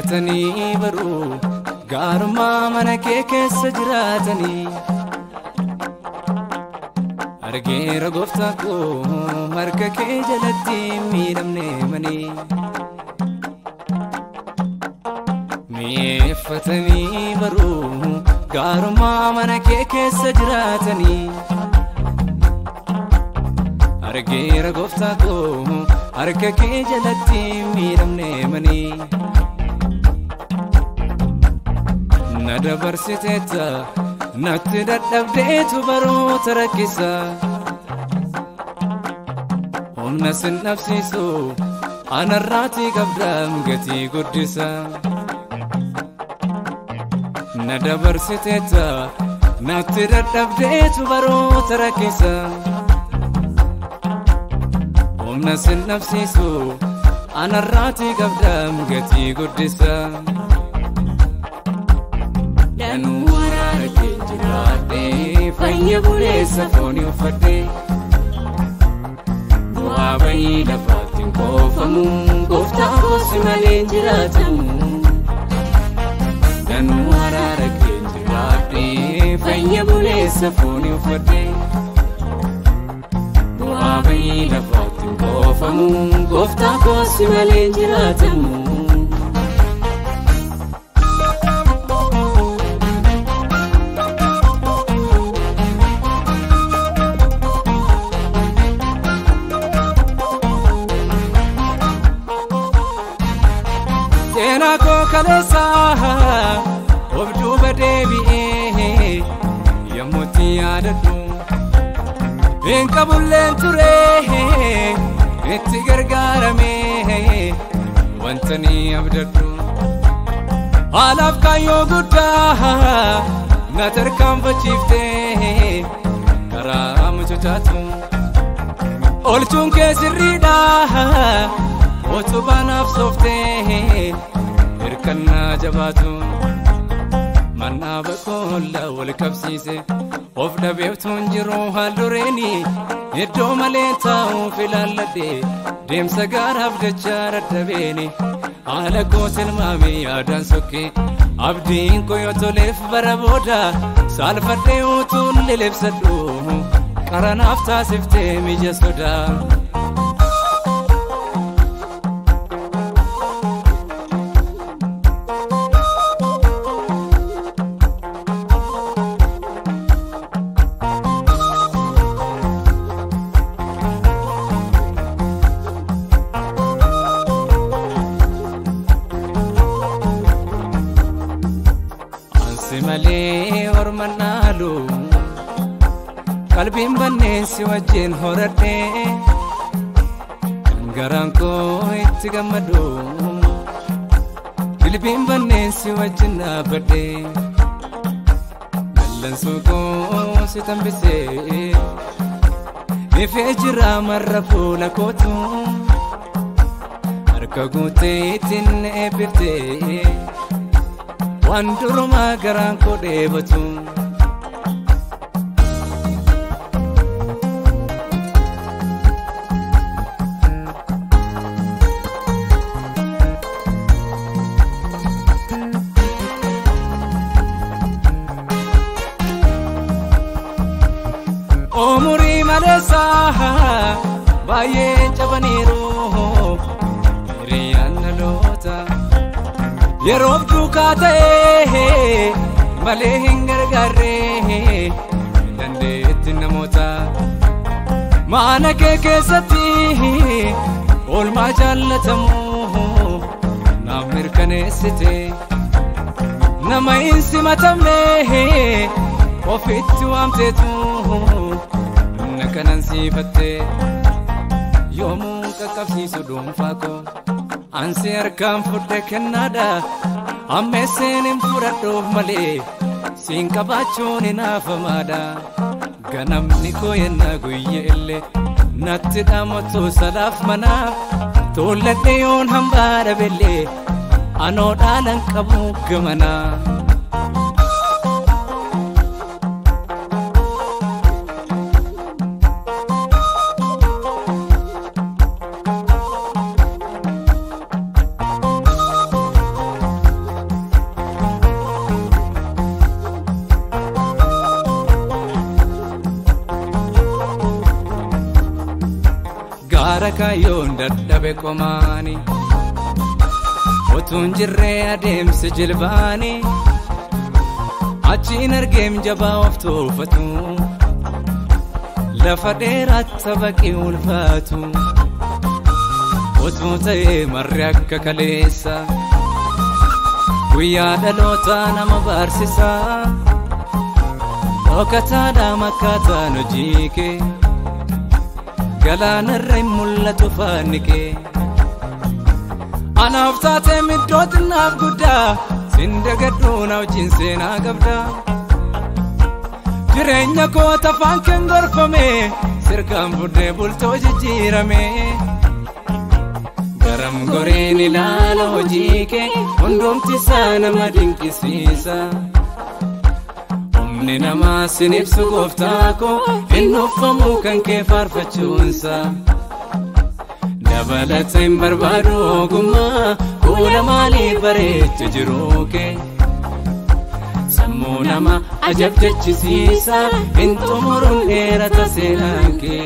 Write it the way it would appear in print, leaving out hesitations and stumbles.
Mi'eeffatanii baruu gaarummaa mana kee keessa jiraatanii argeera gooftaa koo harka kee jalatti miidhamne manii Mi'eeffatanii baruu gaarummaa mana kee keessa jiraatanii argeera gooftaa koo harka kee jalatti miidhamne manii Na dabarsiteetta natti dadhabdeetu baroota rakkisa Humna sin dhabsiisu anarraatii qabdaam gatii guddisa Na dabarsiteetta natti dadhabdeetu baroota rakkisa Humna sin dhabsiisu anarraatii qabdaam gatii guddisa Danuu waraana kee jiraadhee fayya buleessa foonii uffadhee Bu'aa bayii lafaatti hin qoofamu gooftaa koosi malee hin jiraatamu Danuu waraana kee jiraadhee fayya buleessa foonii uffadhee Bu'aa bayii lafaatti hin qoofamu gooftaa koosi malee hin jiraatamu Ko kalesa obdu badebi'e yamuti yaadadhu en qabulleen ture itti gargaarame wantani abdadhu alaaf kaayyoo guddaa na tarkaanfachiifte karaa mucucaatu olchuun kee sirriidha otubanaaf softee Irkanna jabaatu manna bakolla wal qabsiise of dhabeeftuun jiru hallureeni iddoo malee taa'u filaalladhe deemsa gaaraaf dachaa dadhabeeni haala koo tilmaamee yaadaan sokkee abdiin koo yoo toleef bara booda saalfadhee utuun lilibsadhu qaranaaf taasiftee mija sodaa Malee ormanaalu qalbiin banneessi wajjin horadhee garaan koo itti gammadu qalbiin banneessi wajjin dhaabbadhee dallansuu koo si tambisee ifee jira marra fuula kootu harka guutee ittiin eebbiftee Wanduruma garaan koo dheebatu Umurii maleessa baay'ee cabaniiru hiriyaan dhaloota Yeroof duukaa ta'ee malee hin gargaarree dandeetti namoota Maana kee keessatti oolmaa jaallatamu naaf mirkaneessite Nama hin simatamne ofitti waamteetu na kanan siifatte Yoomuu qaqqabsiisu dhuunfaa koo Ansi harkaan fudhe kennaadha ammeesseen hin fudhadhuuf malee siin qabaachuun hinaafamaadha ganamni koo yennaa guyye illee natti dhaamottu salaaf manaa tolladhe yoon hambaa dhabellee anoo dhaalan qabu gamanaa Harakayoon dadhabe qomaani Otuun jirree adeemsi jilbaani Achiin argeem jabaa of tuufatu Lafa dheeratta baqii ulfaatu Otuu ta'ee marri akka kaleessa Guyyaa dhalootaa nama baarsisaa Dhokataadhaa makkaataan hojii kee Galaanarra hin mul'atu faanni kee Anaaf taatee middootinnaaf guddaa Sin dagadhuu na wajjin seenaa qabdaa Jireenya koo tafaan kan gorfame Sirkaan fuudhee bultoo jijjiirame Garam goreen ilaala hojii kee Hundumti isaa nama dinqisiisa Humni namaa sin ibsu gooftaa koo Hin uffamu kan kee faarfachuunsa Dabalata hin barbaadu ogummaa Kuula maalii bareecha jiruu kee Sammuu nama ajab jechisiisa Hin xumuruun dheerata seenaan kee